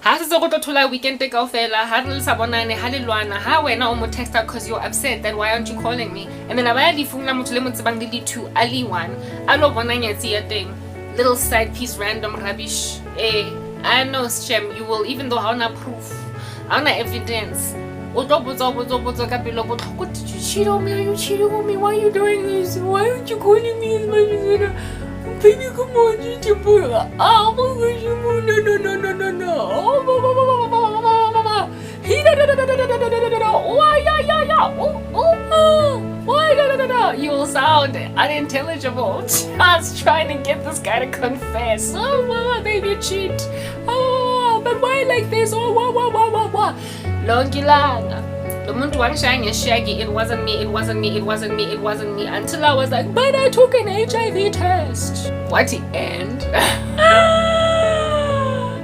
ha se go tlola weekend e kaofela ha re sa bonane ha le lwana ha wena o mo texta because you're upset that why aren't you calling me, and then abaya di phone la motho le mo tsebang le di2 ali one a lo bona nyatsi ya teng, little side piece random rubbish. I know Shem, you will, even though hauna proof, hauna evidence, did you cheat on me? Are you cheating on me? Why are you doing this? Why aren't you calling me as much as you? Baby, come on, you put. Oh my gosh, no. You will sound unintelligible just trying to get this guy to confess. Oh, baby, you cheat. Oh, but why like this? Oh, wah. Longilanga. The muntu wangishaya shaggy. It wasn't me, until I was like, but I took an HIV test. What the end?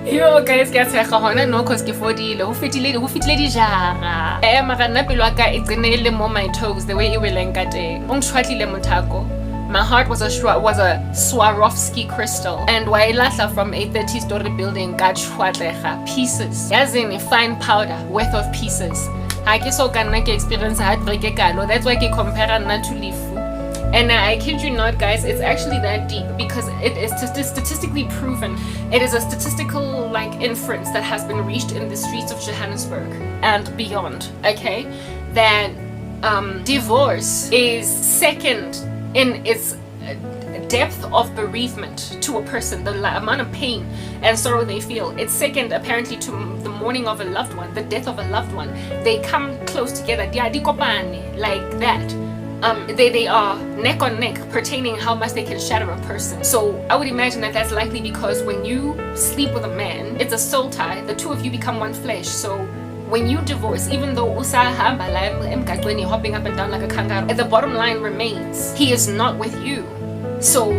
Yo guys, ke tshega hona no cause ke fodile ho fitile di jara mara nna pelo ka e tsenele mo my toes the way it will ka teng o ngshwatlile mothako. My heart was a Swarovski crystal, and wailahla from a 30-story building got shwatlega pieces. As in a fine powder worth of pieces. Ha ke so kana ke experience heartbreak e kalo. That's why ke compare nna to lefu. And I kid you not, guys, it's actually that deep because it is statistically proven. It is a statistical inference that has been reached in the streets of Johannesburg and beyond. Okay, that divorce is second in its depth of bereavement to a person, the amount of pain and sorrow they feel. It's second apparently to the mourning of a loved one, the death of a loved one. They come close together, like that. They are neck on neck pertaining how much they can shatter a person. So I would imagine that that's likely because when you sleep with a man, it's a soul tie. The two of you become one flesh. So when you divorce, even though hopping up and down like a kangaroo, the bottom line remains, he is not with you. So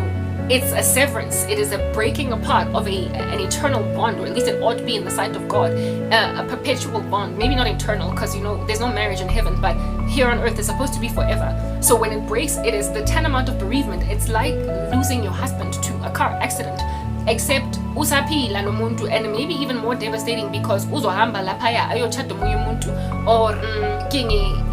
it's a severance. It is a breaking apart of an eternal bond, or at least it ought to be in the sight of God, a perpetual bond. Maybe not eternal, because there's no marriage in heaven, but here on earth it's supposed to be forever. So when it breaks, it is the tantamount of bereavement. It's like losing your husband to a car accident, except usaphila nomuntu, and maybe even more devastating because uzohamba laphaya ayochata omunye umuntu, or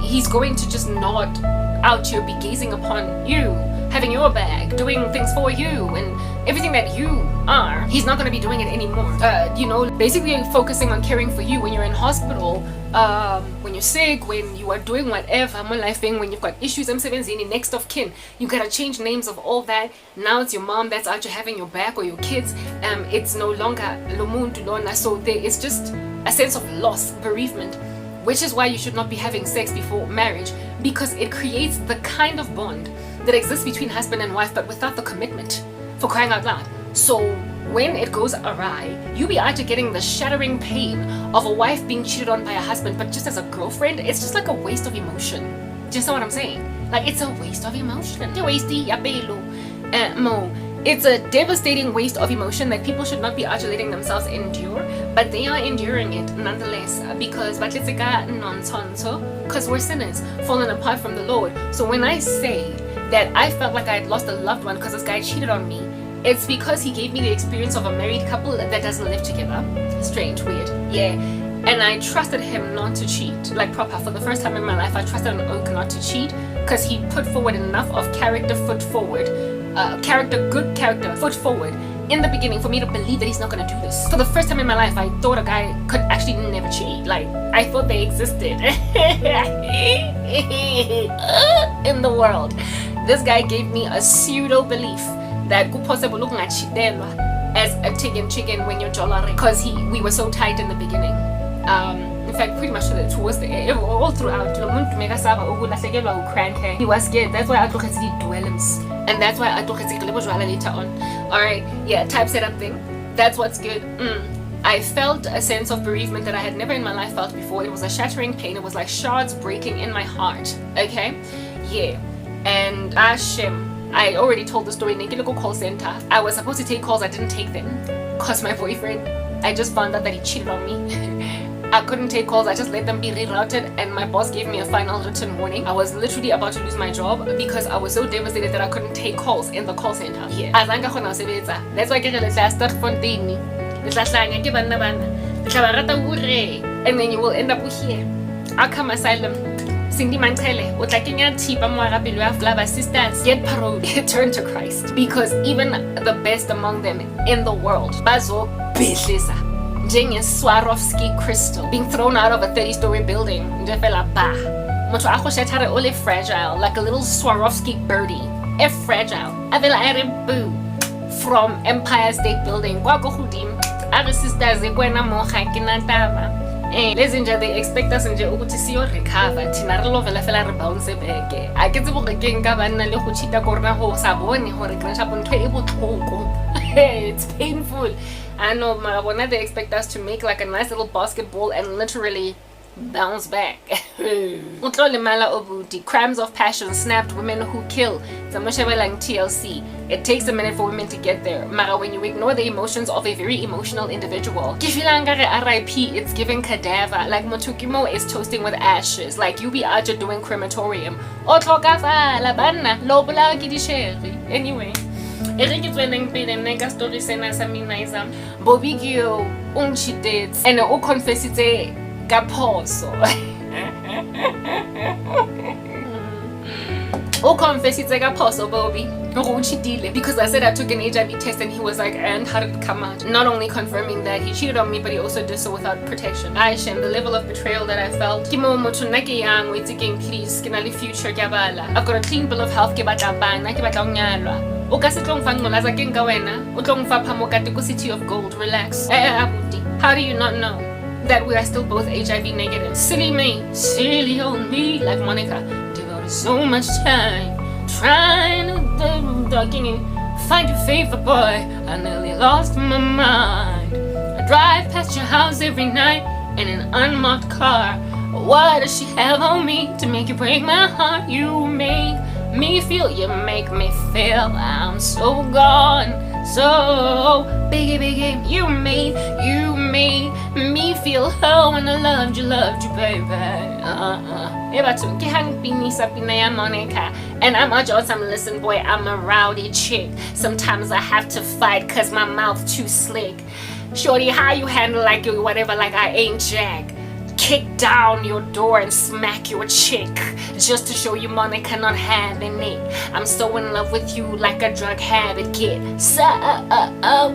he's going to just nod out here, be gazing upon you, having your bag, doing things for you and everything that you are. He's not going to be doing it anymore. Basically focusing on caring for you when you're in hospital, when you're sick, when you are doing whatever, when you've got issues, next of kin. You gotta change names of all that. Now it's your mom that's out here having your back, or your kids. It's no longer lomuntu lona. So there is just a sense of loss, bereavement, which is why you should not be having sex before marriage, because it creates the kind of bond that exists between husband and wife, but without the commitment, for crying out loud. So when it goes awry, you be out getting the shattering pain of a wife being cheated on by a husband, but just as a girlfriend, it's just like a waste of emotion. Do you know what I'm saying? It's a waste of emotion. It's a devastating waste of emotion that people should not be letting themselves endure, but they are enduring it nonetheless because we're sinners, fallen apart from the Lord. So when I say that I felt like I had lost a loved one because this guy cheated on me, it's because he gave me the experience of a married couple that doesn't live together. Strange, weird, yeah. And I trusted him not to cheat, proper. For the first time in my life, I trusted an oak not to cheat because he put forward enough of character foot forward, good character foot forward in the beginning for me to believe that he's not going to do this. For the first time in my life, I thought a guy could actually never cheat. I thought they existed in the world. This guy gave me a pseudo belief that possible as a chicken when you're jolari, because we were so tight in the beginning. In fact, pretty much towards the all throughout, he was scared. That's why I took his dwellings, and that's why I took his later on. All right, yeah, type setup thing. That's what's good. I felt a sense of bereavement that I had never in my life felt before. It was a shattering pain. It was like shards breaking in my heart. Okay, yeah. And I already told the story in a call center. I was supposed to take calls, I didn't take them because my boyfriend, I just found out that he cheated on me. I couldn't take calls, I just let them be rerouted, and my boss gave me a final written warning. I was literally about to lose my job because I was so devastated that I couldn't take calls in the call center. Yeah. That's why I get the last and then you will end up here. Outcome asylum. Cindy Manchele, Utlakenya Tipa Mwarapilu Flava sisters, get parole, turn to Christ. Because even the best among them in the world, Bazo Bitlisa, Jenya Swarovski crystal, being thrown out of a 30-story building, Jefela Bah. Moto ako shetare ole fragile, like a little Swarovski birdie. If fragile, Avela Boo from Empire State Building, Kwako Hudim, Ara sisters, Equena Moha Kinatava. They expect us to see your recover. Tinarlo vela fela re bounce back. I get to go again, Gavana Luchita Corna Ho Saboni, or a crash up on table. It's painful. I know, Marabona, they expect us to make like a nice little basketball and literally bounce back. Crimes of passion, snapped women who kill. TLC. It takes a minute for women to get there. Mara, when you ignore the emotions of a very emotional individual. RIP, it's giving cadaver. Like Motukimo is toasting with ashes. Like you be out here doing crematorium. Anyway. Bobigio, unchitets, and o confessite. Kaposo. Oh, confess it's like a apostle, Bobby. Because I said I took an HIV test and he was like, and how did it come out? Not only confirming that he cheated on me, but he also did so without protection. Aisha, and the level of betrayal that I felt. Please, future. I've got a clean bill of health. City of gold. Relax. How do you not know that we are still both HIV negative? Silly me, silly old me, like Monica, devoted so much time trying to find your favorite boy. I nearly lost my mind. I drive past your house every night in an unmarked car. What does she have on me to make you break my heart? You make me feel, you make me feel I'm so gone. So biggie, you made me feel how when I loved you, baby. And I'm a Johnson, listen boy, I'm a rowdy chick. Sometimes I have to fight cause my mouth too slick. Shorty, how you handle like you whatever, like I ain't Jack. Kick down your door and smack your chick just to show you money cannot have in it. I'm so in love with you like a drug habit kid. So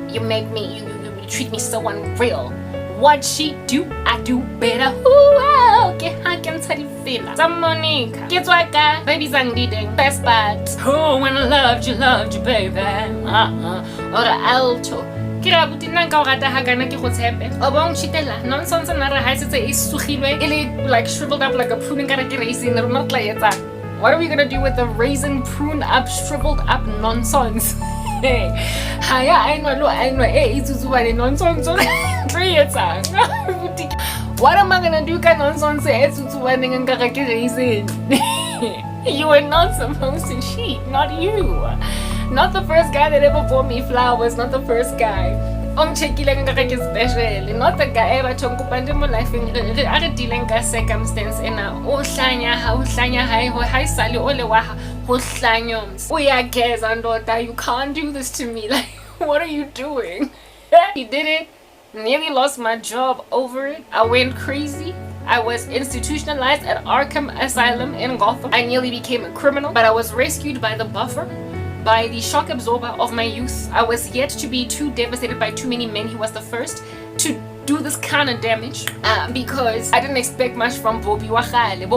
you make me, you treat me so unreal. What she do, I do better. Ooh, okay, I can tell you feel some Monica. Get what guy, baby's unleading. Best part. Oh, when I loved you, baby. Or the alto. Karabo tinang ka rata ha kana ke go tshepe o bong chitela nonsense na re ha setse e sugilwe ele like shriveled up like a prune ka re ke raisin re not like etsa. What are we gonna do with the raisin prune up shriveled up nonsense? Haya I know itsuzuba le nonsense re etsa. What am I gonna do ka nonsense itsuzuba neng ka ke raisin? You were not supposed to cheat, not you. Not the first guy that ever bought me flowers, not the first guy. Special. Not the guy ever told me my life in a dealing circumstance in a high sally ole waha we are guys and daughter, you can't do this to me. Like, what are you doing? He did it, nearly lost my job over it. I went crazy. I was institutionalized at Arkham Asylum in Gotham. I nearly became a criminal, but I was rescued by the buffer, by the shock absorber of my youth. I was yet to be too devastated by too many men. He was the first to do this kind of damage because I didn't expect much from Bobby Wachale,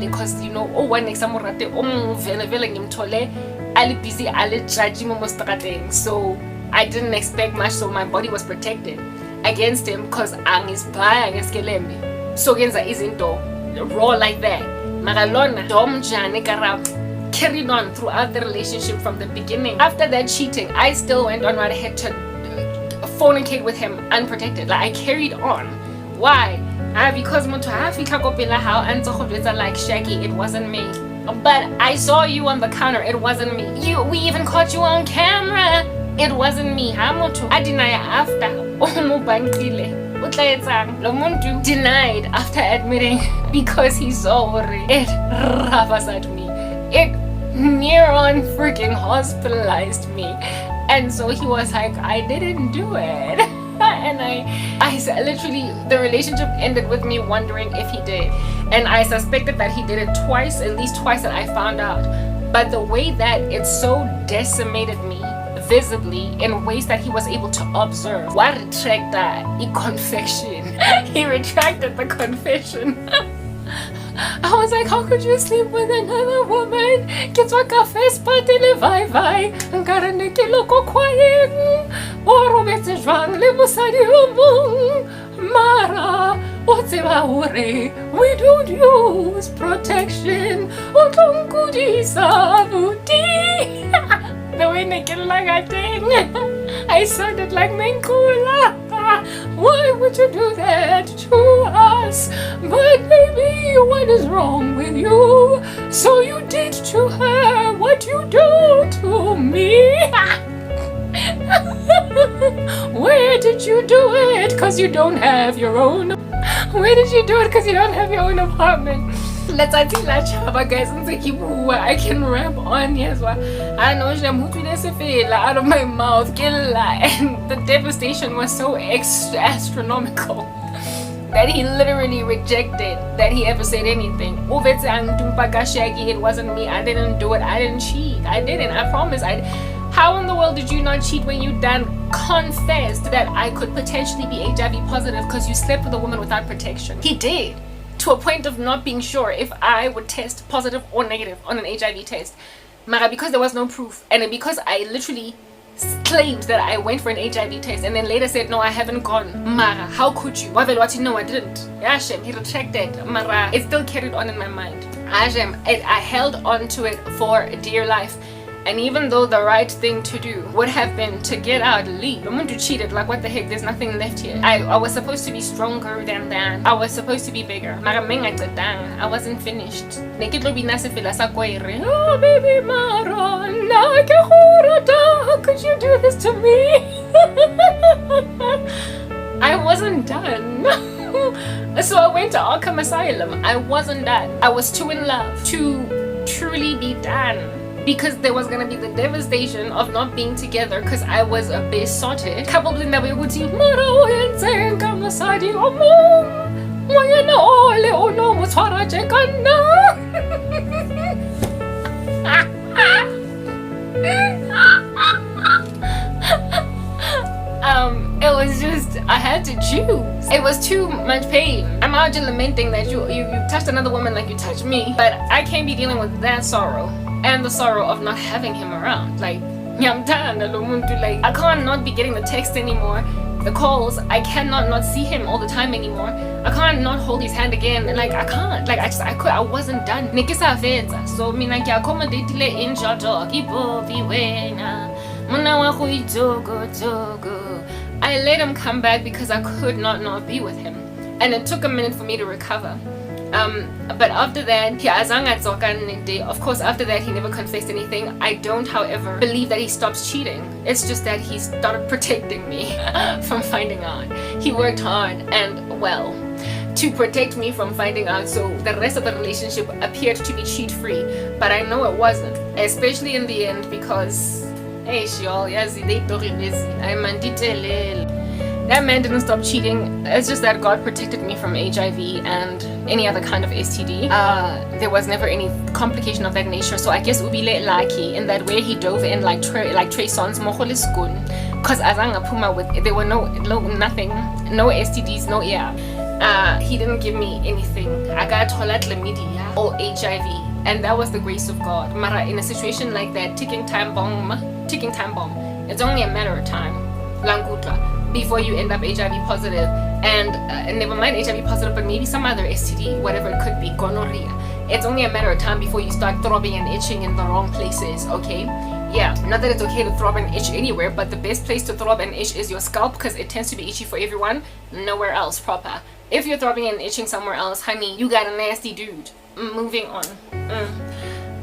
because you know, one next amorate ali busy ali judging mo. So I didn't expect much, so my body was protected against him because angisbaya ngeskelembe. So genza izinto raw like that. Magalona dom jane Karabo carried on throughout the relationship from the beginning. After that cheating, I still went on right ahead to fornicate with him unprotected. Like, I carried on. Why? Because how like Shaggy, it wasn't me. But I saw you on the counter, it wasn't me. We even caught you on camera, it wasn't me. I deny after. Denied after admitting because he's sorry. It ravas at me. It near on freaking hospitalized me. And so he was like, I didn't do it. And literally, the relationship ended with me wondering if he did. And I suspected that he did it twice, at least twice that I found out. But the way that it so decimated me visibly in ways that he was able to observe. Why retract that? Confession. He retracted the confession. I was like, how could you sleep with another woman? Get what cafe spot le vai vai. Nkarane ke loko kwaeng. O robetse jwang le mosadi o mong. Mara, o tseba hore we don't use protection. O tlo nkudisa buti. The way ne ke laga teng. I sounded like Menkula. Why would you do that to us? But baby, what is wrong with you? So you did to her what you do to me. Where did you do it? Cause you don't have your own. Where did you do it? Cause you don't have your own apartment. Let's I guys, I can ramp on. Yes, I know out of my mouth, and the devastation was so astronomical that he literally rejected that he ever said anything. It wasn't me. I didn't do it. I didn't cheat. I didn't. I promise. How in the world did you not cheat when you done confessed that I could potentially be HIV positive because you slept with a woman without protection? He did. To a point of not being sure if I would test positive or negative on an HIV test. Mara, because there was no proof, and because I literally claimed that I went for an HIV test and then later said, no, I haven't gone. Mara, how could you? Wavelwati, no, I didn't. Yashem, he retracted. Mara, it still carried on in my mind. Ashem, I held on to it for dear life. And even though the right thing to do would have been to get out, leave. The moment you cheated, like what the heck, there's nothing left here. I was supposed to be stronger than that. I was supposed to be bigger. I wasn't finished. Oh baby Mara, how could you do this to me? I wasn't done. So I went to Arkham Asylum. I wasn't done. I was too in love to truly be done. Because there was gonna be the devastation of not being together because I was a bit besotted. Coupled with that, we would see it was just, I had to choose. It was too much pain. I'm out just lamenting that you touched another woman like you touched me, but I can't be dealing with that sorrow. And the sorrow of not having him around. Like, I'm done. Like, I can't not be getting the text anymore, the calls. I cannot not see him all the time anymore. I can't not hold his hand again. Like, I can't. Like, I wasn't done. So, mina ki accommodate le in jojo. I let him come back because I could not be with him. And it took a minute for me to recover. But after that, of course, after that, he never confessed anything. I don't, however, believe that he stopped cheating. It's just that he started protecting me from finding out. He worked hard and well to protect me from finding out, so the rest of the relationship appeared to be cheat-free. But I know it wasn't, especially in the end, because that man didn't stop cheating. It's just that God protected me from HIV and any other kind of STD. There was never any complication of that nature. So I guess ubile lucky in that way he dove in like Trey Songz because azanga puma with there were nothing, no STDs, no he didn't give me anything. I got chlamydia or HIV, and that was the grace of God. Mara, in a situation like that, ticking time bomb, it's only a matter of time. Langutla. Before you end up HIV positive, and never mind HIV positive, but maybe some other STD, whatever it could be, gonorrhea. It's only a matter of time before you start throbbing and itching in the wrong places, okay? Yeah, not that it's okay to throb and itch anywhere, but the best place to throb and itch is your scalp because it tends to be itchy for everyone, nowhere else proper. If you're throbbing and itching somewhere else, honey, you got a nasty dude. Moving on.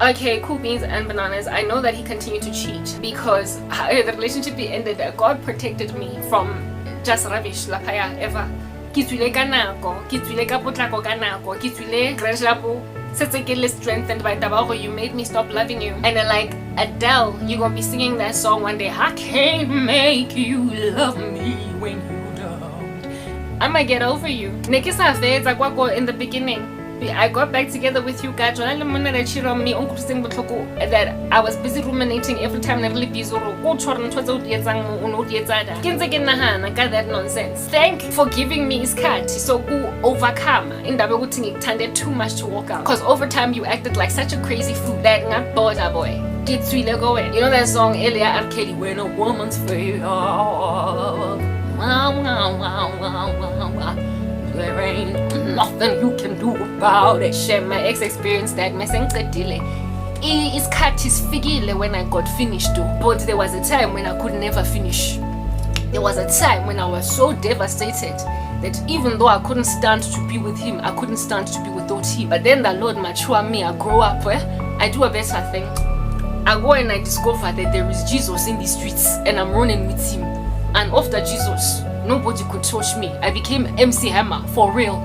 Okay, cool beans and bananas. I know that he continued to cheat because the relationship ended. God protected me from just rubbish lapaya ever. Kitwile ka nako, kitwile ka potlako ka nako, kitwile grace lapo. Strengthened by Tabago, you made me stop loving you. And then like Adele, you're gonna be singing that song one day. I can't make you love me when you don't. I'ma get over you. Nekisafeza kwako in the beginning. I got back together with you guys. That I was busy ruminating every time I really busy. That nonsense. Thank you for giving me his card. So who overcome in the turned too much to walk out. Because over time you acted like such a crazy fool that not border boy. Get you know that song earlier R. Kelly, when a woman's fail. There ain't nothing you can do about it. Share my ex experienced that messing delay. His cut is figure when I got finished though. But there was a time when I could never finish. There was a time when I was so devastated that even though I couldn't stand to be with him, I couldn't stand to be without him. But then the Lord mature me, I grow up, I do a better thing. I go and I discover that there is Jesus in the streets and I'm running with him. And after Jesus, nobody could touch me. I became MC Hammer for real.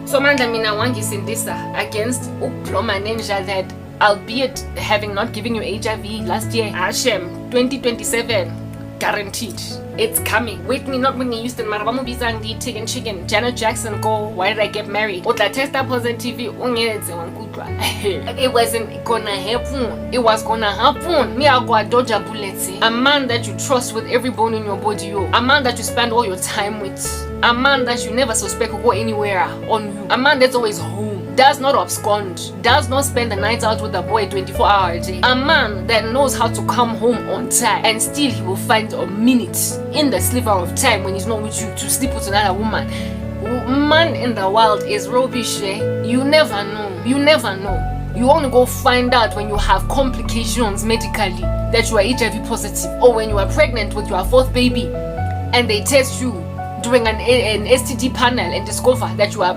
So manda mina wangisindisa against uploma ninja that albeit having not given you HIV last year, Hashem 2027 guaranteed. It's coming. Wait me not when you used to Marabamu Bizangi Tick and Chicken. Janet Jackson go, why did I get married? Ota testa positive it wasn't gonna happen. It was gonna happen. Me I go a dodger bullets. A man that you trust with every bone in your body, a man that you spend all your time with, a man that you never suspect will go anywhere on you, a man that's always home, does not abscond, does not spend the night out with a boy 24 hours a day, a man that knows how to come home on time and still he will find a minute in the sliver of time when he's not with you to sleep with another woman. Man in the world is rubbish. You never know. You never know. You only go find out when you have complications medically that you are HIV positive, or when you are pregnant with your fourth baby and they test you during an STD panel and discover that you are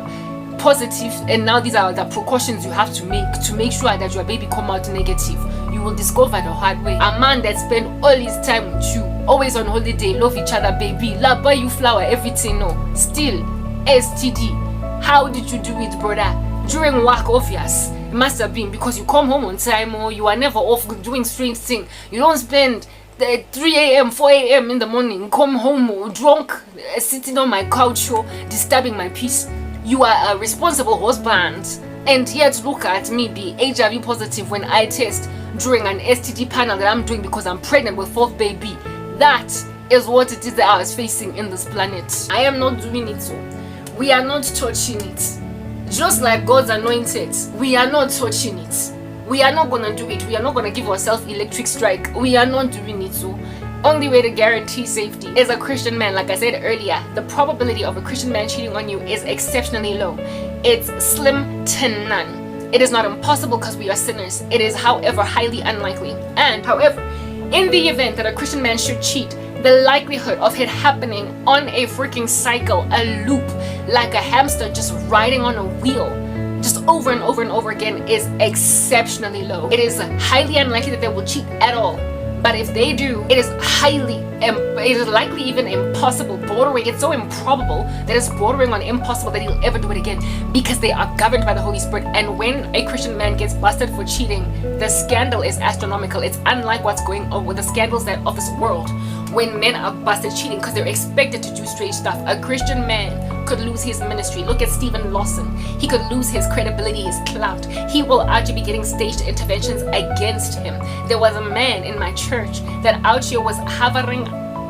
positive, and now these are the precautions you have to make sure that your baby come out negative. You will discover the hard way. A man that spend all his time with you, always on holiday, love each other, baby, love, buy you flower, everything, no, still STD. How did you do it, brother? During work, obvious. It must have been because you come home on time, or you are never off doing strange things. You don't spend the 3 a.m., 4 a.m. in the morning, come home drunk, sitting on my couch, disturbing my peace. You are a responsible husband, and yet look at me be HIV positive when I test during an STD panel that I'm doing because I'm pregnant with fourth baby. That is what it is that I was facing in this planet. I am not doing it so. We are not touching it. Just like God's anointed, we are not touching it. We are not gonna do it. We are not gonna give ourselves electric strike. We are not doing it so. Only way to guarantee safety is a Christian man. Like I said earlier, the probability of a Christian man cheating on you is exceptionally low. It's slim to none. It is not impossible because we are sinners. It is, however, highly unlikely. And however, in the event that a Christian man should cheat, the likelihood of it happening on a freaking cycle, a loop, like a hamster just riding on a wheel, just over and over and over again, is exceptionally low. It is highly unlikely that they will cheat at all. But if they do, it is likely even impossible, bordering, it's so improbable that it's bordering on impossible that he'll ever do it again, because they are governed by the Holy Spirit. And when a Christian man gets busted for cheating, the scandal is astronomical. It's unlike what's going on with the scandals that of this world, when men are busted cheating because they're expected to do strange stuff. A Christian man could lose his ministry. Look at Stephen Lawson. He could lose his credibility, his clout. He will actually be getting staged interventions against him. There was a man in my church that out here was hovering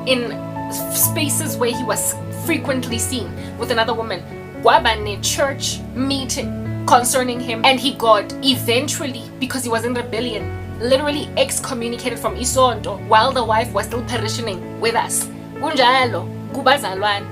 in spaces where he was frequently seen with another woman. Wabane church meeting concerning him, and he got eventually, because he was in rebellion, literally excommunicated from Isonto while the wife was still perishing with us. Kunjalo, kubazalwane,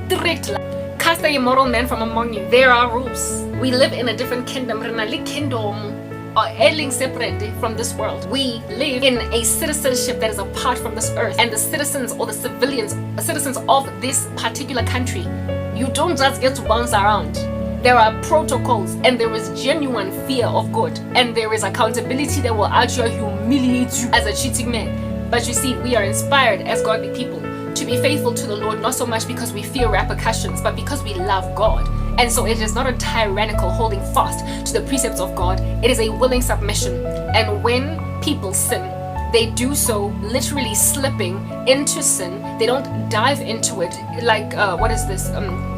strict. Cast the immoral man from among you. There are rules. We live in a different kingdom. Kingdom or separate from this world. We live in a citizenship that is apart from this earth, and the citizens or the citizens of this particular country, you don't just get to bounce around. There are protocols, and there is genuine fear of God, and there is accountability that will actually humiliate you as a cheating man. But you see, we are inspired as godly people to be faithful to the Lord, not so much because we fear repercussions, but because we love God. And so it is not a tyrannical holding fast to the precepts of God. It is a willing submission. And when people sin, they do so literally slipping into sin. They don't dive into it like,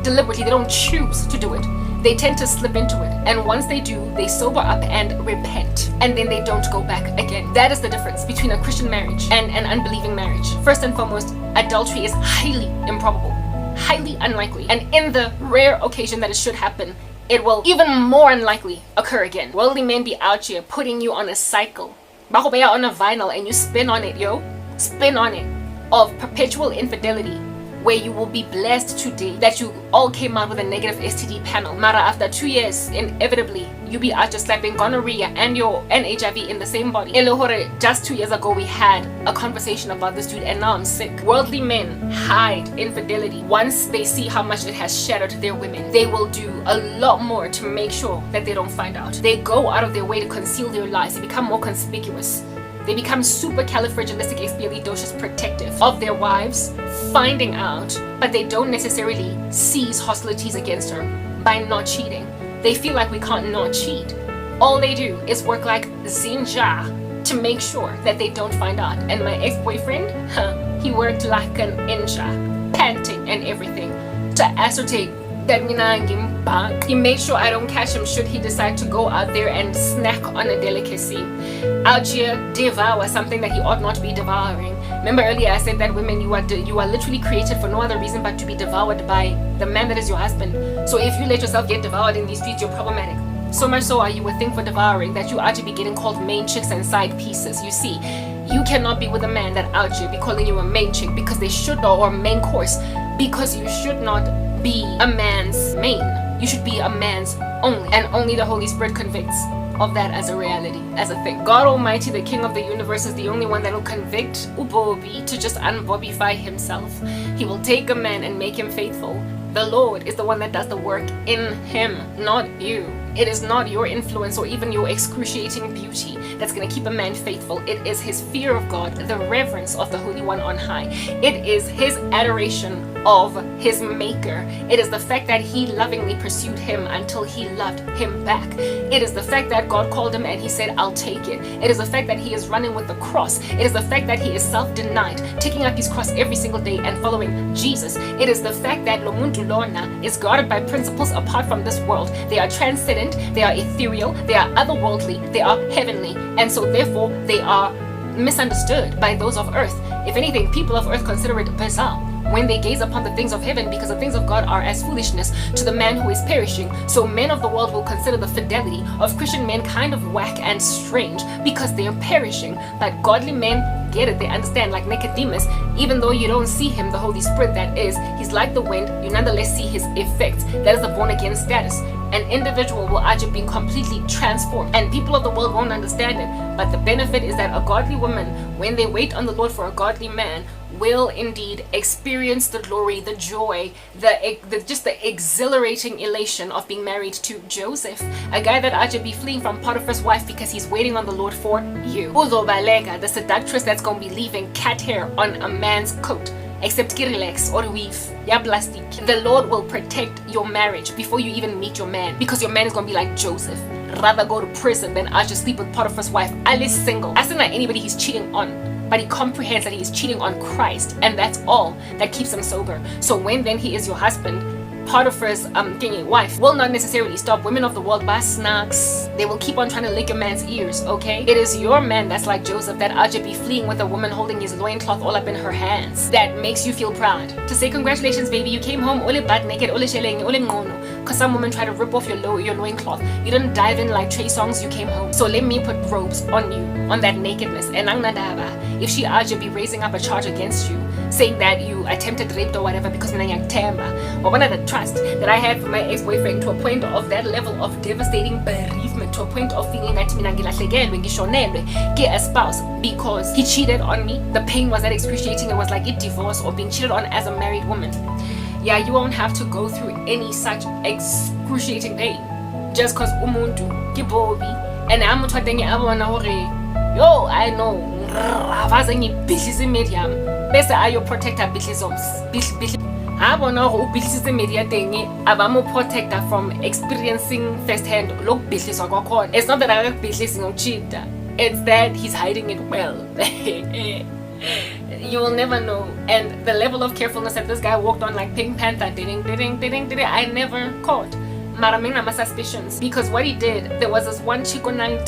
deliberately. They don't choose to do it. They tend to slip into it. And once they do, they sober up and repent. And then they don't go back again. That is the difference between a Christian marriage and an unbelieving marriage. First and foremost, adultery is highly improbable, highly unlikely. And in the rare occasion that it should happen, it will even more unlikely occur again. Worldly men be out here putting you on a cycle. Bakobaya on a vinyl and you spin on it, spin on it, of perpetual infidelity, where you will be blessed today that you all came out with a negative STD panel. Mara, after 2 years, inevitably, you be out just slapping gonorrhea and HIV in the same body. Just 2 years ago, we had a conversation about this dude and now I'm sick. Worldly men hide infidelity. Once they see how much it has shattered their women, they will do a lot more to make sure that they don't find out. They go out of their way to conceal their lies. They become more conspicuous. They become supercalifragilisticexpialidocious protective of their wives, finding out, but they don't necessarily cease hostilities against her by not cheating. They feel like we can't not cheat. All they do is work like Zinja to make sure that they don't find out. And my ex-boyfriend, he worked like an ninja, panting and everything, to ascertain that he made sure I don't catch him should he decide to go out there and snack on a delicacy. Out here, devour something that he ought not be devouring. Remember earlier I said that women, you are literally created for no other reason but to be devoured by the man that is your husband. So if you let yourself get devoured in these streets, you're problematic. So much so are you a thing for devouring that you ought to be getting called main chicks and side pieces. You see, you cannot be with a man that out here be calling you a main chick because they should not, or main course, because you should not be a man's main. You should be a man's only, and only the Holy Spirit convicts of that as a reality, as a thing. God Almighty, the King of the universe, is the only one that will convict Ubobi to just unbobify himself. He will take a man and make him faithful. The Lord is the one that does the work in him, not you. It is not your influence or even your excruciating beauty that's going to keep a man faithful. It is his fear of God, the reverence of the Holy One on high. It is his adoration of his maker. It is the fact that he lovingly pursued him until he loved him back. It is the fact that God called him and he said, I'll take it. It is the fact that he is running with the cross. It is the fact that he is self-denied, taking up his cross every single day and following Jesus. It is the fact that Lomuntu Lorna is guarded by principles apart from this world. They are transcendent, they are ethereal, they are otherworldly, they are heavenly, and so therefore they are misunderstood by those of earth. If anything, people of earth consider it bizarre when they gaze upon the things of heaven, because the things of God are as foolishness to the man who is perishing. So men of the world will consider the fidelity of Christian men kind of whack and strange because they are perishing. But godly men get it, they understand, like Nicodemus. Even though you don't see him, the Holy Spirit that is, he's like the wind, you nonetheless see his effects. That is the born again status. An individual will actually be completely transformed, and people of the world won't understand it. But the benefit is that a godly woman, when they wait on the Lord for a godly man, will indeed experience the glory, the joy, just the exhilarating elation of being married to Joseph, a guy that actually be fleeing from Potiphar's wife because he's waiting on the Lord for you. Uzobaleka, the seductress that's going to be leaving cat hair on a man's coat, except Kirilex or weave, ya plastic. The Lord will protect your marriage before you even meet your man, because your man is going to be like Joseph. Rather go to prison than I just sleep with Potiphar's wife. Alice single. As in not anybody he's cheating on, but he comprehends that he is cheating on Christ, and that's all that keeps him sober. So when then he is your husband, Potiphar's wife will not necessarily stop. Women of the world buy snacks. They will keep on trying to lick your man's ears, okay? It is your man that's like Joseph that Aja be fleeing with a woman holding his loincloth all up in her hands. That makes you feel proud. To say congratulations, baby, you came home ole butt naked, ole sheleng, ole ngono. Cause some woman tried to rip off your loincloth. You didn't dive in like Trey Songs, you came home. So let me put robes on you, on that nakedness. And if she Aja be raising up a charge against you, saying that you attempted rape or whatever because Minanyang Tamba, or one of the trust that I had for my ex-boyfriend, to a point of that level of devastating bereavement, to a point of feeling that a spouse because he cheated on me. The pain was that excruciating. It was like a divorce or being cheated on as a married woman. Yeah, you won't have to go through any such excruciating pain just cause umuntu kibobi. And I'm talking about yo, I know bese ayo protector I wanna ubihlisise media thing abamo protector from experiencing firsthand lokubihliswa kwakhona. It's not that I like bihlising ngokuchita. It's that he's hiding it well. You will never know. And the level of carefulness that this guy walked on like Pink Panther, I never caught. Maraming my suspicions, because what he did, there was this one chico nang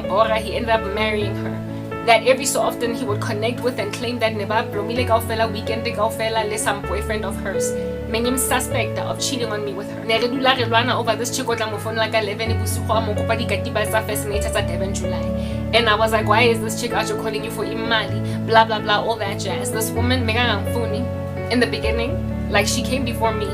bora, he ended up marrying her, that every so often he would connect with and claim that neba blomile kaofela weekend kaofela le some boyfriend of hers. Menyim suspect of cheating on me with her. Ne re dula re lwana over this chico tla mo phone like 11 bosigo mo kopa dikatiba tsa fascinator tsa Durban July. And I was like, why is this chick out here calling you for imali? Blah blah blah, all that jazz. This woman megangamfuni in the beginning, like she came before me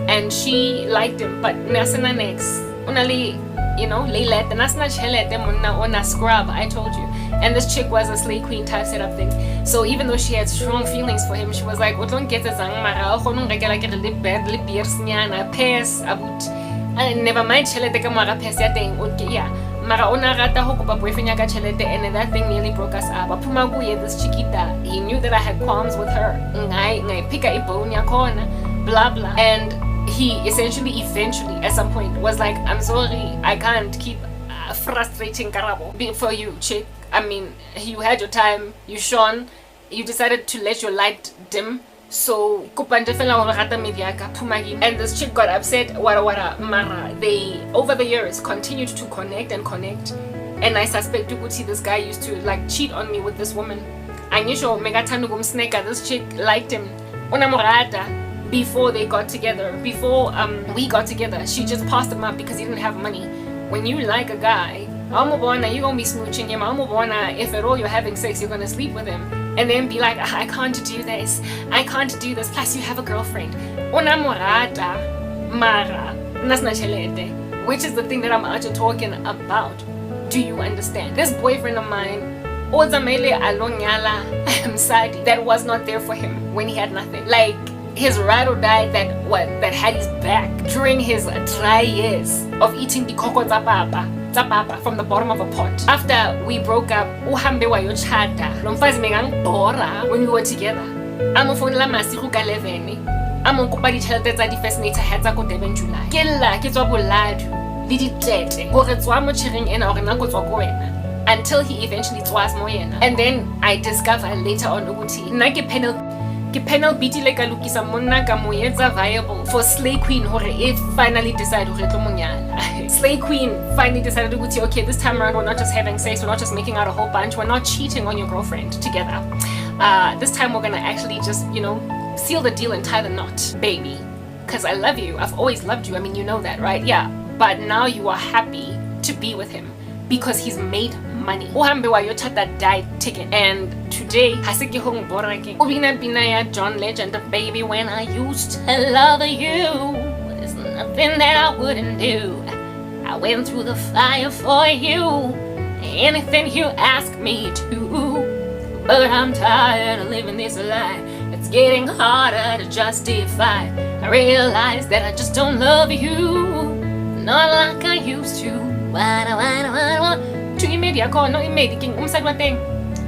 and she liked him, but nasana next unali, you know, laylet and nasna chelete munna ona scrub, I told you. And this chick was a slay queen type setup thing. So even though she had strong feelings for him, she was like, "What don't get a zang mara? Khonung regala ke le bed le beers nyana pass abut." And never mind chelete ka mara pass ya teng okay yeah. Mara ona rata ho kopa boyfriend ya ka chelete, and that thing nearly broke us up. Apuma kuye this chiquita, he knew that I had qualms with her. Ngai pika ibone ya khona, blah blah. And he eventually at some point was like, "I'm sorry, I can't keep frustrating Karabo for you, chick. I mean, you had your time, you shone, you decided to let your light dim, so and this chick got upset, wara mara. They over the years continued to connect, and I suspect Tukuti, this guy used to like cheat on me with this woman. And you show Megatanugum Sneka, this chick liked him before they got together, before we got together. She just passed him up because he didn't have money. When you like a guy, you're gonna be smooching him. If at all you're having sex, you're gonna sleep with him, and then be like, I can't do this. Plus, you have a girlfriend. Which is the thing that I'm actually talking about. Do you understand? This boyfriend of mine, that was not there for him when he had nothing. Like his ride or die that had his back during his dry years of eating the cocoa zapapa from the bottom of a pot. After we broke up, uhambe wa yo chata. Lomfazi mengang bora when we were together. Amo phone la masiku ka 11. Amo kopa di tšhelete tsa di fascinator hatsa ko Durban July. Ke lla ke tswa boladu le di tete. Go re tswa mo tshireng ena gore nna go tswa ko wena. Until he eventually twas mo yena. And then I discovered later on ukuthi nna ke panel beat like a lukisa monna ka mo etsa viable for Slay Queen hore it finally decided hore tlo monyala. Slay Queen finally decided to go, okay, this time around we're not just having sex, we're not just making out a whole bunch, we're not cheating on your girlfriend together. This time we're gonna actually just, you know, seal the deal and tie the knot, baby. Because I love you, I've always loved you, I mean, you know that, right? Yeah, but now you are happy to be with him because he's made money. Uhambe wa yochata died ticket, and today hasiki hong borake. Ubina binaya John Legend, baby, when I used to love you, there's nothing that I wouldn't do. I went through the fire for you, anything you ask me to. But I'm tired of living this lie. It's getting harder to justify. I realize that I just don't love you, not like I used to.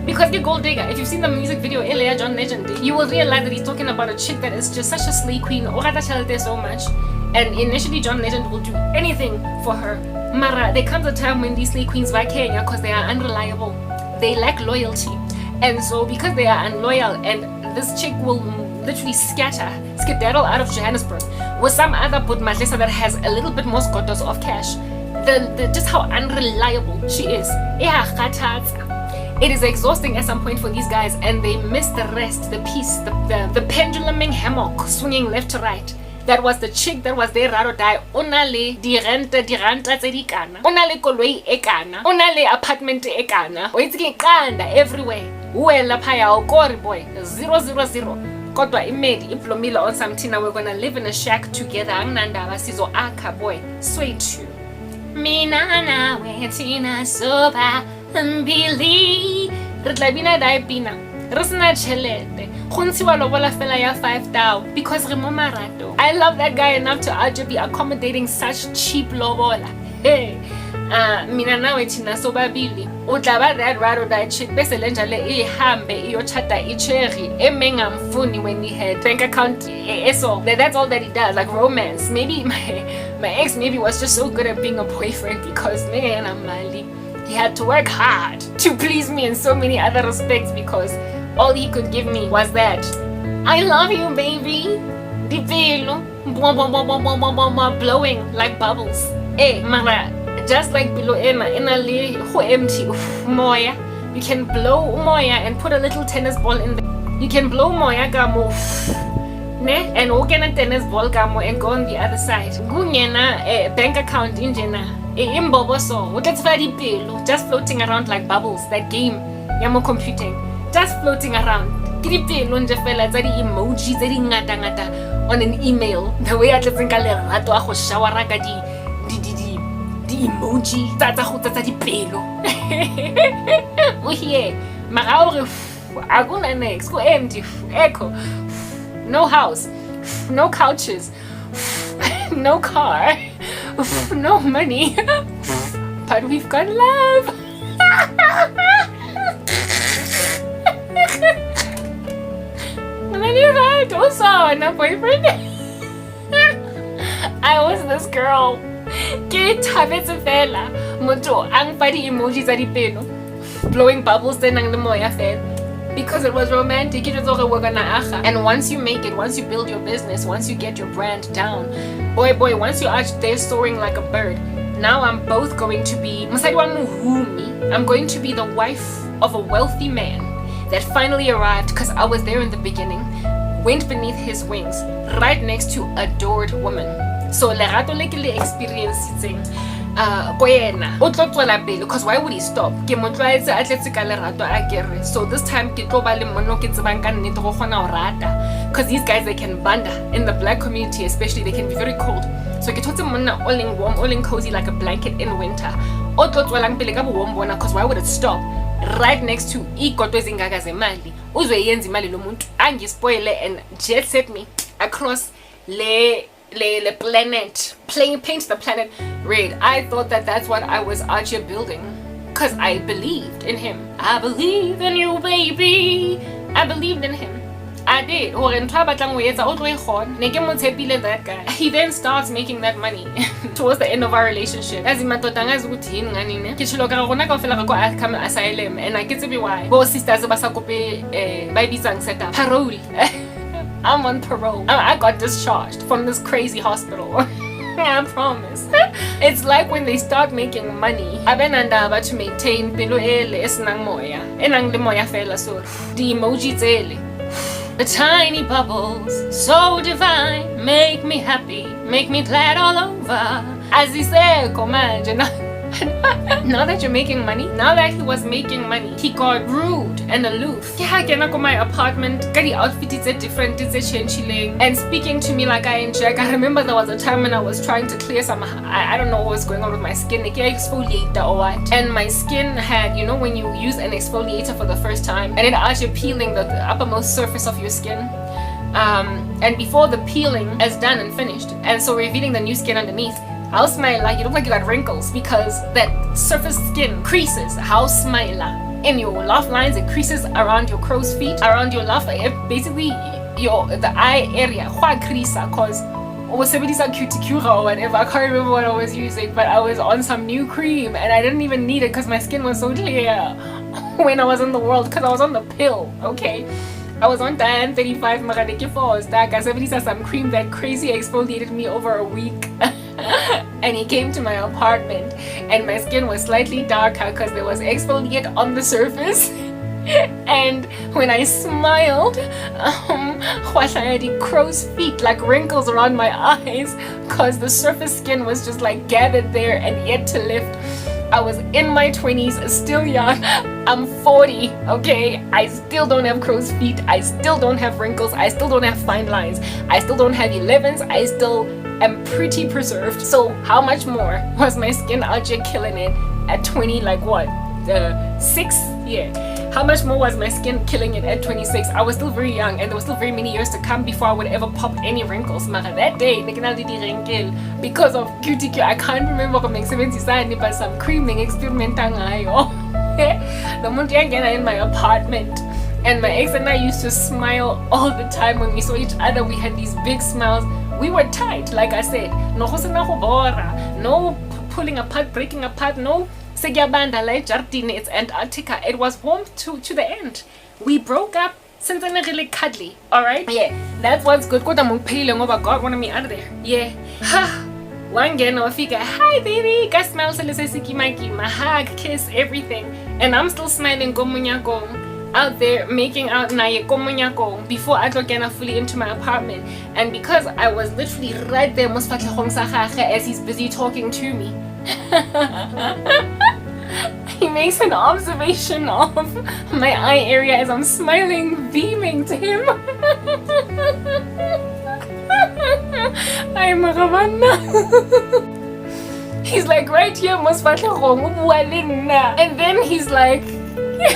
Because the gold digger, if you've seen the music video earlier, John Legend, you will realize that he's talking about a chick that is just such a slay queen, so much. And initially John Legend will do anything for her. Mara, there comes a time when these slay queens back Kenya, because they are unreliable, they lack loyalty. And so because they are unloyal, and this chick will literally skedaddle out of Johannesburg with some other put matlesa that has a little bit more scotos of cash. Just how unreliable she is. It is exhausting at some point for these guys, and they miss the rest, the peace, the penduluming hammock swinging left to right. That was the chick that was there raro die. Onale diranta tse di kana. Onale koloi e kana. Onale apartment e kana. O itse kanda everywhere. Uela phaya okori boy 000. Kodwa imedi iplomila on something. Now we're gonna live in a shack together. Angnandaba sizo aka boy. Sweet you. Mina na wetina soba mbili. Ritlabina dai pina. Risna chelete. Khuntsiwa lobola fela ya 5,000 because remo marato. I love that guy enough to actually be accommodating such cheap lobola. Hey. Mina na wetina soba bili. Utlaba that raro die chick bese lenjale ihambe iyochata icherry emengamfuni when he had bank account eso. That's all that he does, like romance. Maybe my ex maybe was just so good at being a boyfriend because man, I'm mali. He had to work hard to please me in so many other respects because all he could give me was that. I love you, baby. Dipelo. Blowing like bubbles. Mara, just like below ena le ho empty. Moya. You can blow moya and put a little tennis ball in there. You can blow moya gamo. Ne? And walk in a tennis ball gamo and go on the other side. Gunyena bank account injena. Imboboso. Just floating around like bubbles. That game. Yamo computing. Just floating around. Emojis on an email. The way I just think I shower the emoji. That's the pelo. Oh yeah. Maraure. Aguna next. Go empty. Echo. No house. No couches. No car. No money. But we've got love. No boyfriend. I was this girl. Blowing bubbles because it was romantic. And once you make it, once you build your business, once you get your brand down, boy, once you're out there soaring like a bird, now I'm both going to be I'm going to be the wife of a wealthy man that finally arrived because I was there in the beginning, went beneath his wings, right next to adored woman. So lerato le ke le experiencing because why would he stop? So this time because these guys, they can banda in the black community especially, they can be very cold. So all in warm, all in cozy like a blanket in winter. Because why would it stop right next to and spoil and jet set me across le planet, paint the planet red. I thought that that's what I was out here building because I believed in him. I believe in you, baby. I believed in him. I did. That guy. He then starts making that money towards the end of our relationship. As in asylum, and I get to be why. Both sisters parole. I'm on parole. I got discharged from this crazy hospital. I promise. It's like when they start making money. Abenanda to maintain pelo ele esnang moya. Enang le moya fela so. The emojis ele. The tiny bubbles, so divine, make me happy, make me glad all over. As he said, imagine. Now that you're making money, now that he was making money, he got rude and aloof. My apartment, the outfit is different, it's changing, and speaking to me like I enjoy. I remember there was a time when I was trying to clear some, I don't know what was going on with my skin, exfoliator or what, and my skin had, you know, when you use an exfoliator for the first time, and it actually peeling the uppermost surface of your skin. And before the peeling is done and finished, and so revealing the new skin underneath, how smile like you look like you got wrinkles because that surface skin creases. How smile in your laugh lines, it creases around your crow's feet, around your laugh, basically the eye area. Cause was cuticura or whatever. I can't remember what I was using, but I was on some new cream and I didn't even need it because my skin was so clear when I was in the world because I was on the pill. Okay. I was on Diane 35 Maradeke Falls. That got some cream that crazy exfoliated me over a week. And he came to my apartment and my skin was slightly darker because there was exfoliate on the surface. And when I smiled, I had crow's feet, like wrinkles around my eyes because the surface skin was just like gathered there and yet to lift. I was in my 20s, still young. I'm 40, okay? I still don't have crow's feet. I still don't have wrinkles. I still don't have fine lines. I still don't have 11s. I still am pretty preserved. So how much more was my skin out here killing it at 20, like what? 6? Yeah. How much more was my skin killing it at 26? I was still very young and there was still very many years to come before I would ever pop any wrinkles. Mara, that day, because of cuticule, I can't remember but some cream experimenting. The moment in my apartment, and my ex and I used to smile all the time when we saw each other. We had these big smiles. We were tight, like I said. No pulling apart, breaking apart, no Segabanda like Jardine, it's Antarctica. It was warm to the end. We broke up since I'm really cuddly. Alright? Yeah. That's what's good. God wanted me out of there. Yeah. Ha. One day I figure, hi baby, ka smell my hug, kiss, everything. And I'm still smiling out there making out before I got fully into my apartment. And because I was literally right there as he's busy talking to me, he makes an observation of my eye area as I'm smiling, beaming to him. I'm He's like, right here, and then he's like,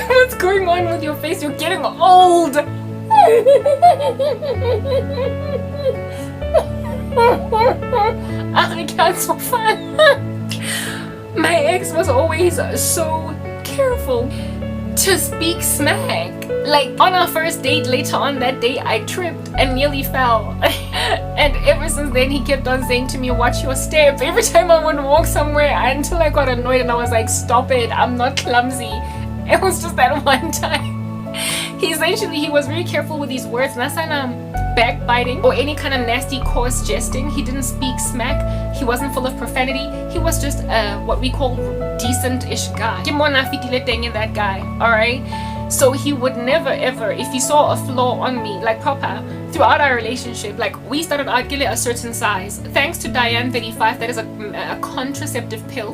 what's going on with your face? You're getting old. So fun. My ex was always so careful to speak smack. Like on our first date, later on that day, I tripped and nearly fell. And ever since then, he kept on saying to me, watch your steps. Every time I would walk somewhere, until I got annoyed and I was like, stop it, I'm not clumsy. It was just that one time. He was very careful with his words. Nasana backbiting or any kind of nasty coarse jesting. He didn't speak smack. He wasn't full of profanity. He was just what we call decent-ish guy. That guy, alright? So he would never ever, if he saw a flaw on me, like proper, throughout our relationship, like we started out getting a certain size. Thanks to Diane 35, that is a contraceptive pill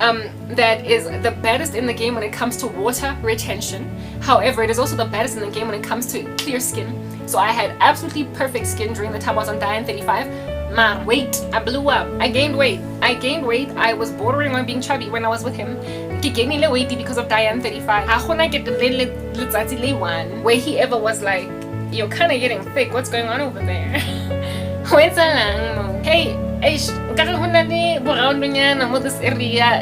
that is the baddest in the game when it comes to water retention. However, it is also the baddest in the game when it comes to clear skin. So I had absolutely perfect skin during the time I was on Diane 35. Man, weight, I blew up. I gained weight. I was bordering on being chubby when I was with him. He gained weight because of Diane 35. Where he ever was like, you're kind of getting thick. What's going on over there? Hey, this area.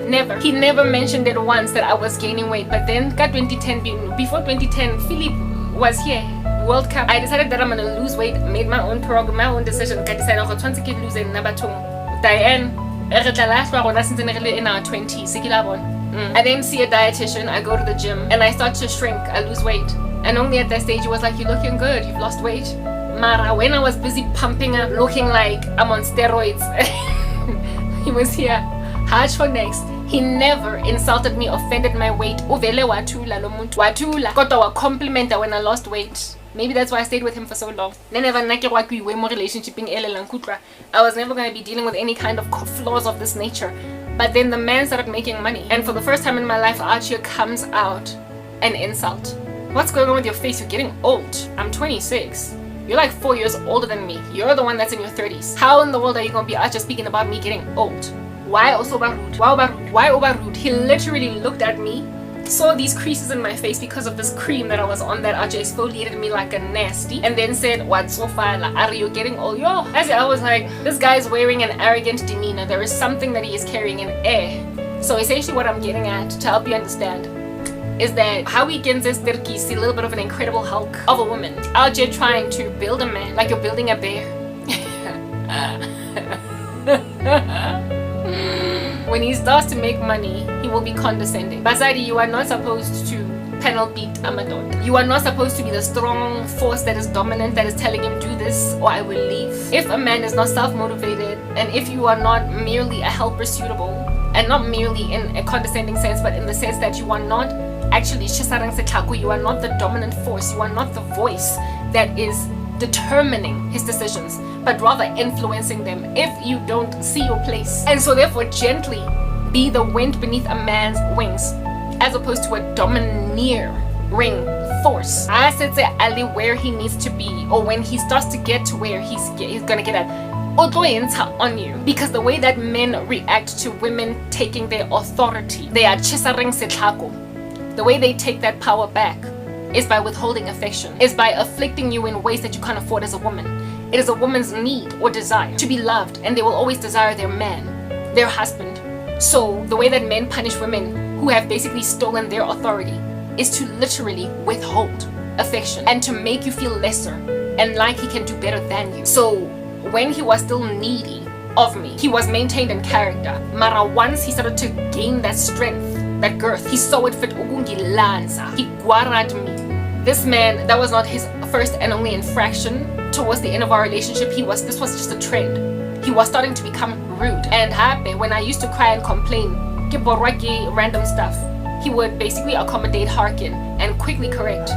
Never. He never mentioned it once that I was gaining weight. But then, before 2010, Philip was here. World Cup. I decided that I'm gonna lose weight. Made my own program, my own decision. I decided I'm going to lose in Diane. In our 20s. I didn't see a dietitian. I go to the gym and I start to shrink. I lose weight. And only at that stage, he was like, you're looking good. You've lost weight. Mara, when I was busy pumping up, looking like I'm on steroids, he was here. Hard for next. He never insulted me, offended my weight. Uvele watula lo muntu. Watula. Kodwa wa compliment when I lost weight. Maybe that's why I stayed with him for so long. I was never going to be dealing with any kind of flaws of this nature. But then the man started making money. And for the first time in my life, out here comes out an insult. What's going on with your face? You're getting old. I'm 26. You're like 4 years older than me. You're the one that's in your 30s. How in the world are you going to be out just speaking about me getting old? Why also rude? Why over rude? He literally looked at me, saw these creases in my face because of this cream that I was on that RJ exfoliated me like a nasty, and then said, what's so far? Are you getting old? Yo, I was like, this guy's wearing an arrogant demeanor. There is something that he is carrying in air. So essentially what I'm getting at, to help you understand, is that how we can see a little bit of an incredible hulk of a woman out here trying to build a man like you're building a bear. When he starts to make money, he will be condescending. Basadi, you are not supposed to panel beat Amadon. You are not supposed to be the strong force that is dominant, that is telling him do this or I will leave. If a man is not self-motivated, and if you are not merely a helper suitable, and not merely in a condescending sense, but in the sense that you are not actually Shisarang Setaku, you are not the dominant force, you are not the voice that is determining his decisions, but rather influencing them if you don't see your place. And so therefore gently be the wind beneath a man's wings, as opposed to a domineering force. I said to Ali where he needs to be, or when he starts to get to where he's gonna get at, on you. Because the way that men react to women taking their authority, they are chisareng setlhako. The way they take that power back is by withholding affection, is by afflicting you in ways that you can't afford as a woman. It is a woman's need or desire to be loved, and they will always desire their man, their husband. So the way that men punish women who have basically stolen their authority is to literally withhold affection and to make you feel lesser and like he can do better than you. So when he was still needy of me, he was maintained in character. Mara once he started to gain that strength, that girth, he saw it fit ukungilanza. He guarad me. This man, that was not his first and only infraction towards the end of our relationship. This was just a trend. He was starting to become rude. And happy when I used to cry and complain, random stuff, he would basically accommodate, hearken, and quickly correct.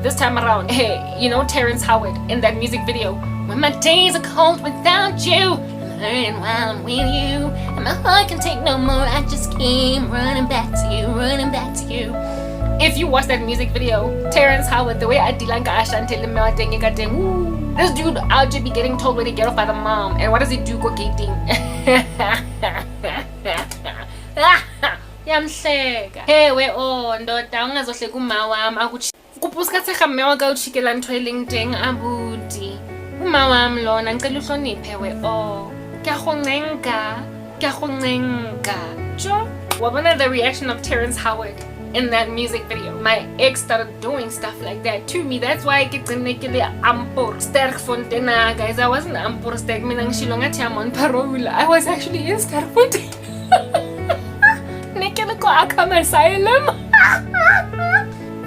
This time around, hey, you know Terrence Howard in that music video, when my days are cold without you, I'm hurting while I'm with you, and my heart can take no more, I just came running back to you, running back to you. If you watch that music video, Terrence Howard, the way I dilanka Ashante, this dude out just be getting told where to get off by the mom, and what does he do? Go gating. Yamhleka. Hey, we ndoda ungazohleka uma wami akuthi kupuska mme wa ka uchikela ntho e leng teng abuti. Uma wami lona ngicela uhloniphe we Kya go ncenga. Jo, wabona the reaction of Terrence Howard in that music video. My ex started doing stuff like that to me. That's why I get nekele ampor sterk fontena, guys. I wasn't ampor sterk mina ngishilonga thi amon parola. I was actually in sterk fontena. Nekele ko akam asylum.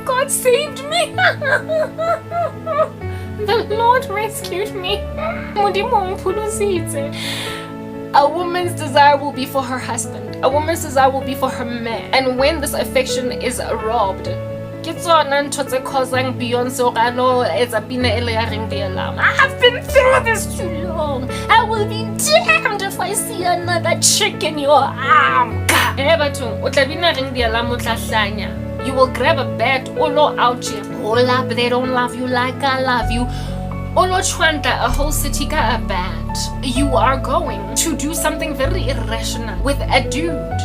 God saved me. The Lord rescued me. A woman's desire will be for her husband. A woman's desire will be for her man. And when this affection is robbed, I have been through this too long. I will be damned if I see another chick in your arm. You will grab a bat, olo out here. Hold up, they don't love you like I love you. Olo chwanta, a whole city ka a bat. You are going to do something very irrational with a dude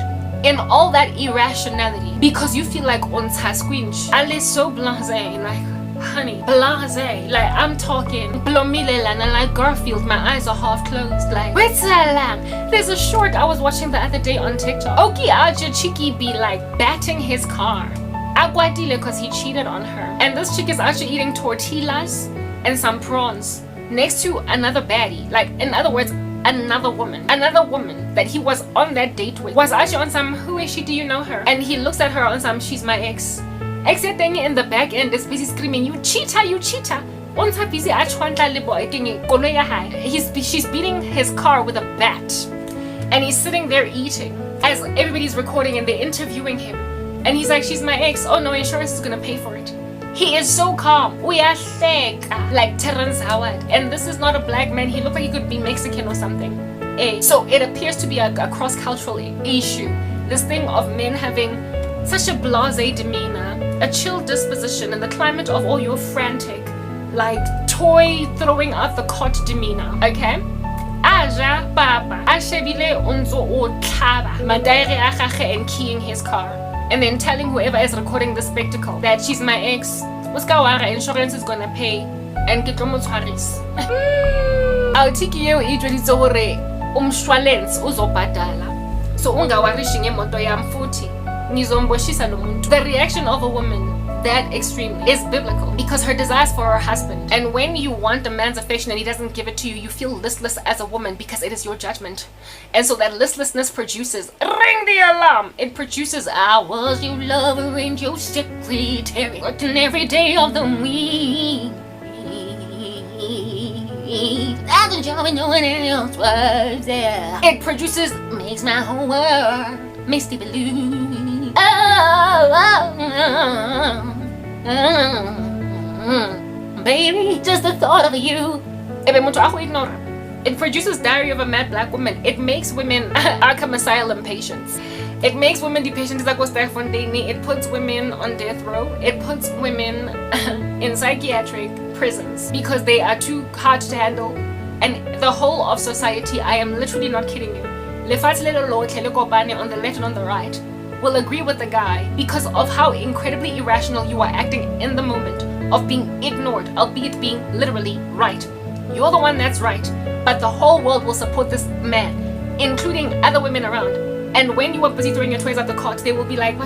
in all that irrationality because you feel like on squinch. Ale so blasé, like honey, blasé. Like I'm talking blomilelana like Garfield, my eyes are half closed. Like what's that? There's a short I was watching the other day on TikTok. Oki Aja Chiki be like batting his car. Aguadile because he cheated on her. And this chick is actually eating tortillas and some prawns next to another baddie. Like in other words, another woman that he was on that date with was actually on some, who is she, do you know her? And he looks at her on some, she's my ex. Except then in the back end is busy screaming, you cheater. She's beating his car with a bat. And he's sitting there eating as everybody's recording and they're interviewing him. And he's like, she's my ex. Oh no, insurance is gonna pay for it. He is so calm. We are like Terrence Howard. And this is not a black man. He looked like he could be Mexican or something. So it appears to be a cross-cultural issue. This thing of men having such a blasé demeanor, a chill disposition, and the climate of all your frantic, like toy throwing out the cot demeanor. Okay? Aja papa ashebile unzo o tlhaba madaere a gage and keying his car. And then telling whoever is recording the spectacle that she's my ex, insurance is gonna pay, and ke tlo mo tshwarisa. Awuthiki yeo e jweditse hore umshwalense uzobhadala. So ungawarishi ngemoto yami futhi ngizomboshisa lo muntu. The reaction of a woman that extreme is biblical because her desires for her husband. And when you want a man's affection and he doesn't give it to you, you feel listless as a woman because it is your judgment. And so that listlessness produces, ring the alarm, it produces, I was your lover and your secretary, working every day of the week. I don't job and no one else was there. It produces, makes my whole world misty blue. Baby, just the thought of you. It produces Diary of a Mad Black Woman. It makes women Arkham Asylum patients. It makes women the patients that go Fontaine. It puts women on death row. It puts women in psychiatric prisons because they are too hard to handle. And the whole of society, I am literally not kidding you, on the left and on the right, will agree with the guy because of how incredibly irrational you are acting in the moment of being ignored, albeit being literally right. You're the one that's right, but the whole world will support this man, including other women around. And when you are busy throwing your toys at the cot, they will be like,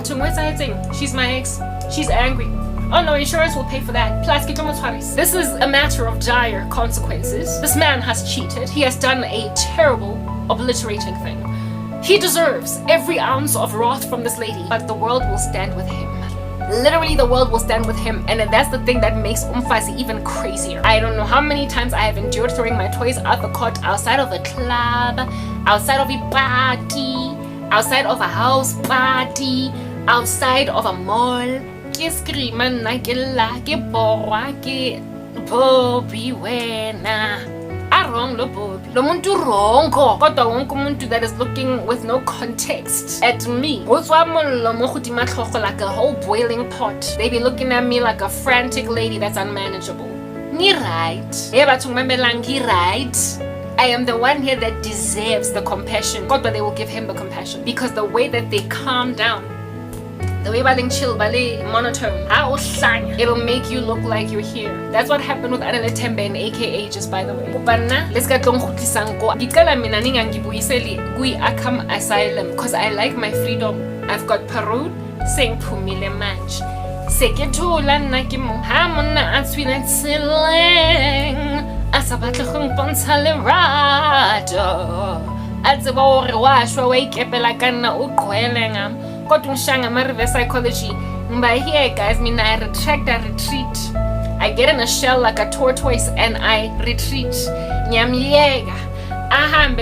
she's my ex, she's angry. Oh no, insurance will pay for that. Plus, this is a matter of dire consequences. This man has cheated. He has done a terrible, obliterating thing. He deserves every ounce of wrath from this lady, but the world will stand with him. Literally, the world will stand with him, and that's the thing that makes Umfazi even crazier. I don't know how many times I have endured throwing my toys out the cot, outside of a club, outside of a party, outside of a house party, outside of a mall. Ke scream and ke la ke borwa ke Bobby wena. Wrong lo Bobby. Lo muntu wrong kodwa wonke umuntu that is looking with no context at me. Utswa mollo mo godima tlhogo like a whole boiling pot. They be looking at me like a frantic lady that's unmanageable. Ni right. Hey batho mamelang ki right. I am the one here that deserves the compassion. God, but they will give him the compassion because the way that they calm down, the way baling chill, bale monotone, it'll make you look like you're here. That's what happened with Anele Tembe and AKA just by the way. Let's get Akam Asylum because I like my freedom. I've got Peru saying Pumile Manch. Seketola Nakimu Hamona Answin Silang Asabatlung Ponsalerado. As a war wash away Kepelakana Ukwelangam. Reverse psychology. By here, guys, I retract, I retreat. I get in a shell like a tortoise and I retreat. Nyamyega. I'm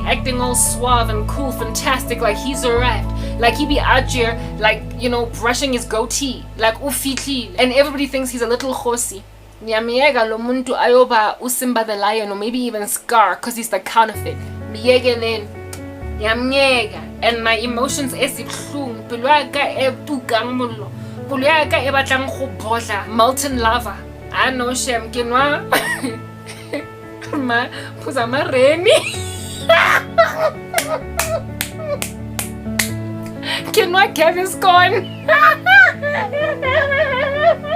acting all suave and cool, fantastic, like he's arrived. Like he be out here, like, you know, brushing his goatee, like ufiti, and everybody thinks he's a little horsey. Nyamyega lo muntu ayoba usimba the lion, or maybe even Scar, because he's the counterfeit. Myegelen. Yamnyega, and my emotions esibhlungu pelo yaka etukang mollo pelo yaka e batlang go bodla molten lava. I know shame ke nwa ma phuza ma reni ke nwa Gaviscon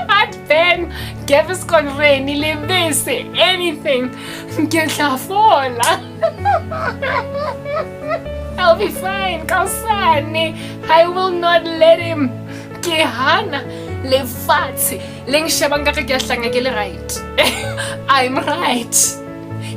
hot pen Gaviscon reni lebese anything ke tla fola. I'll be fine, Kausane. I will not let him. Kehana lefatsi leng shabanga ke hlanga ke le right. I'm right.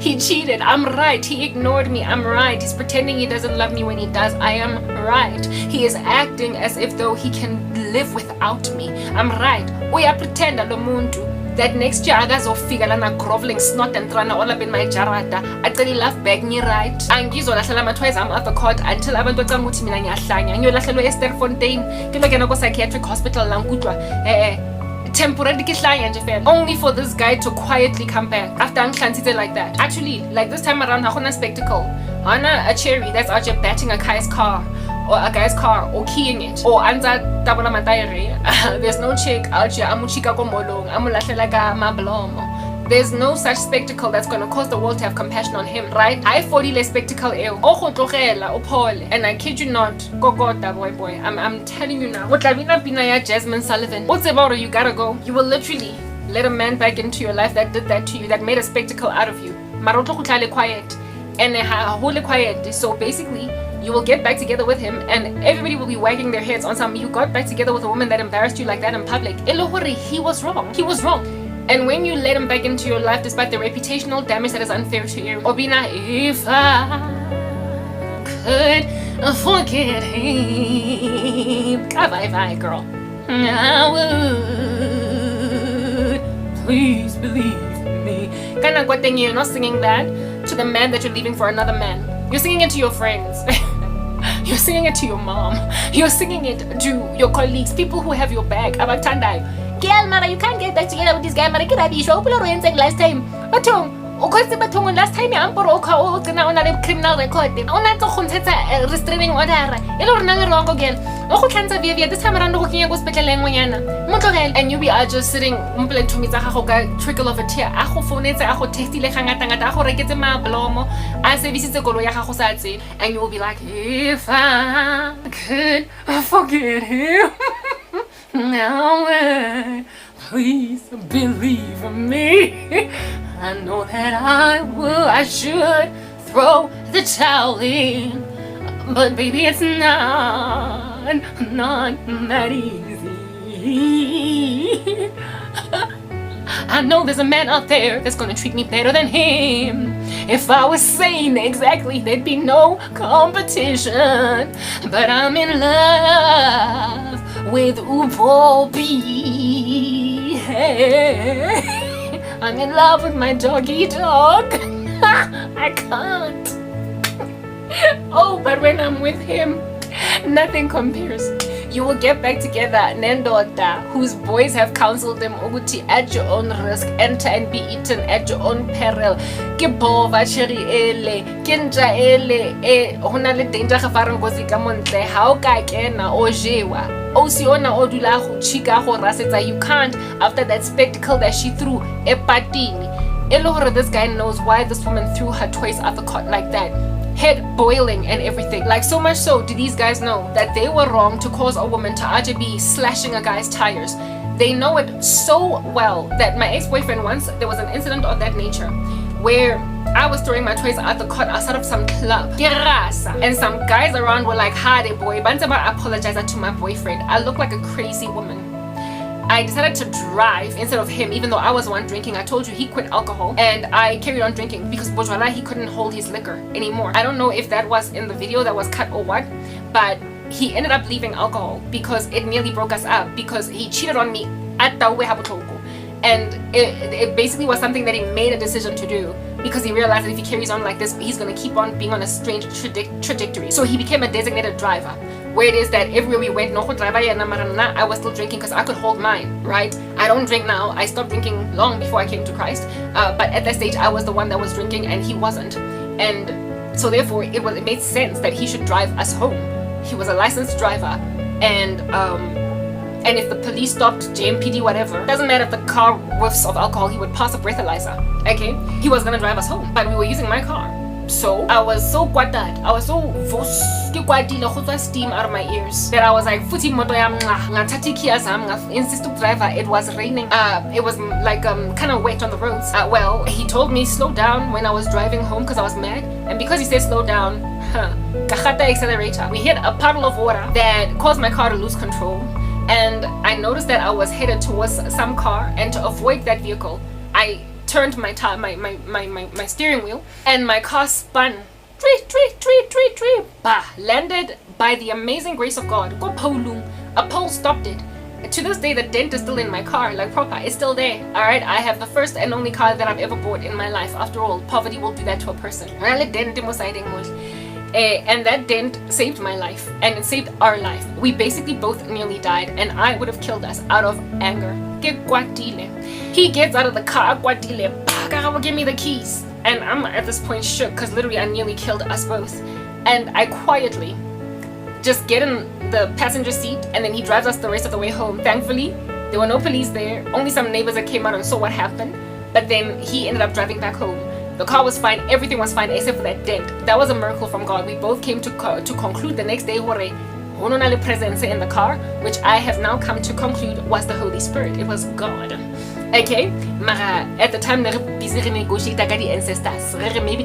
He cheated. I'm right. He ignored me. I'm right. He's pretending he doesn't love me when he does. I am right. He is acting as if though he can live without me. I'm right. Uya pretenda lo muntu that next year agazofika lana groveling snot and trana all up in my jarata. Aceli laugh back ni right. Angizolahlela ama toys am at the court until abantu becanga ukuthi mina ngiyahlanya. Ngiyolahlelwe eSterfontein. Ke lokena ko psychiatric hospital la ngutwa. Temporarily only for this guy to quietly come back after angihlanzitse like that. Actually, like this time around, hakuna spectacle. Hana a cherry that's out here batting a guy's car or keying it or anza tabula matayre. There's no chick out here amuchika komolong amulahlela ka mablomo. There's no such spectacle that's gonna cause the world to have compassion on him, right? I 40 less spectacle and I kid you not, kokota boy. I'm telling you now. Jasmine Sullivan. What's about you gotta go. You will literally let a man back into your life that did that to you, that made a spectacle out of you. Quiet. And hold quiet. So basically, you will get back together with him and everybody will be wagging their heads on some you got back together with a woman that embarrassed you like that in public. He was wrong. He was wrong. And when you let him back into your life despite the reputational damage that is unfair to you, Obina, if I could forget him, bye girl, I would. Please believe me. You're not singing that to the man that you're leaving for another man. You're singing it to your friends. You're singing it to your mom. You're singing it to your colleagues, people who have your back. Abatandai. Girl, Mara, you can't get back together with this guy. Mara, kira bisho. Upula royenseng last time. Batong, ukose batong last time ya amporo uka ukana una criminal record. Una to khontshetsa restraining order. Elo rena le rongo girl. Oku tlanza via this time around go kinya go spetlele ngonyana. Motlogel and you be are just sitting umpele to mitsa gago ka trickle of a tear. A go founetse a go textile gangata ngata a go reketse mablomo. A servicetse kolo ya gago sa tsene and you will be like, if I could forget him. Now, please believe me. I know that I should throw the towel in, but baby, it's not that easy. I know there's a man out there that's gonna treat me better than him. If I was sane, exactly, there'd be no competition. But I'm in love with Uvobi. I'm in love with my doggy dog. I can't. Oh, but when I'm with him, nothing compares. You will get back together nendoda whose boys have counseled them ukuthi at your own risk, enter and be eaten at your own peril. Ke bova cherry ele, ke nja ele, hona le danger ga fa re ngozi ka montle, ha o ka kena o jewa. O siona o dula go chika go rasetsa. You can't after that spectacle that she threw e patini. This guy knows why this woman threw her toys at the cot like that. Head boiling and everything. Like, so much so do these guys know that they were wrong to cause a woman to be slashing a guy's tires. They know it so well that my ex-boyfriend, once there was an incident of that nature where I was throwing my toys at the cot outside of some club, and some guys around were like, "Hade boy, Bantaba apologized to my boyfriend." I look like a crazy woman. I decided to drive instead of him, even though I was the one drinking. I told you he quit alcohol and I carried on drinking because Bojwala, he couldn't hold his liquor anymore. I don't know if that was in the video that was cut or what, but he ended up leaving alcohol because it nearly broke us up because he cheated on me at Tawe Habutoko. And it basically was something that he made a decision to do because he realized that if he carries on like this, he's going to keep on being on a strange trajectory. So he became a designated driver, where it is that everywhere we went, I was still drinking because I could hold mine, right? I don't drink now. I stopped drinking long before I came to Christ. But at that stage, I was the one that was drinking and he wasn't. And so therefore, it made sense that he should drive us home. He was a licensed driver. And if the police stopped, JMPD, whatever, doesn't matter if the car whiffs of alcohol, he would pass a breathalyzer, okay? He was gonna drive us home, but we were using my car. So I was so quadded, I was so steam out of my ears that I was like, "Futhi moto yam ngathathi kias am insist to driver." It was raining. It was like kind of wet on the roads. Well, he told me slow down when I was driving home because I was mad, and because he said slow down, kahata accelerator. We hit a puddle of water that caused my car to lose control. And I noticed that I was headed towards some car, and to avoid that vehicle, I turned my steering wheel, and my car spun. Landed by the amazing grace of God. A pole stopped it. To this day, the dent is still in my car, like proper. It's still there. All right, I have the first and only car that I've ever bought in my life. After all, poverty will do that to a person. And that dent saved my life, and it saved our life. We basically both nearly died, and I would have killed us out of anger. He gets out of the car, give me the keys. And I'm at this point shook because literally I nearly killed us both. And I quietly just get in the passenger seat, and then he drives us the rest of the way home. Thankfully, there were no police there, only some neighbors that came out and saw what happened. But then he ended up driving back home. The car was fine, everything was fine except for that dent. That was a miracle from God. We both came to conclude the next day hononale presence in the car, which I have now come to conclude was the Holy Spirit. It was God. Okay, mara at the time we busy negotiating the ancestors. Maybe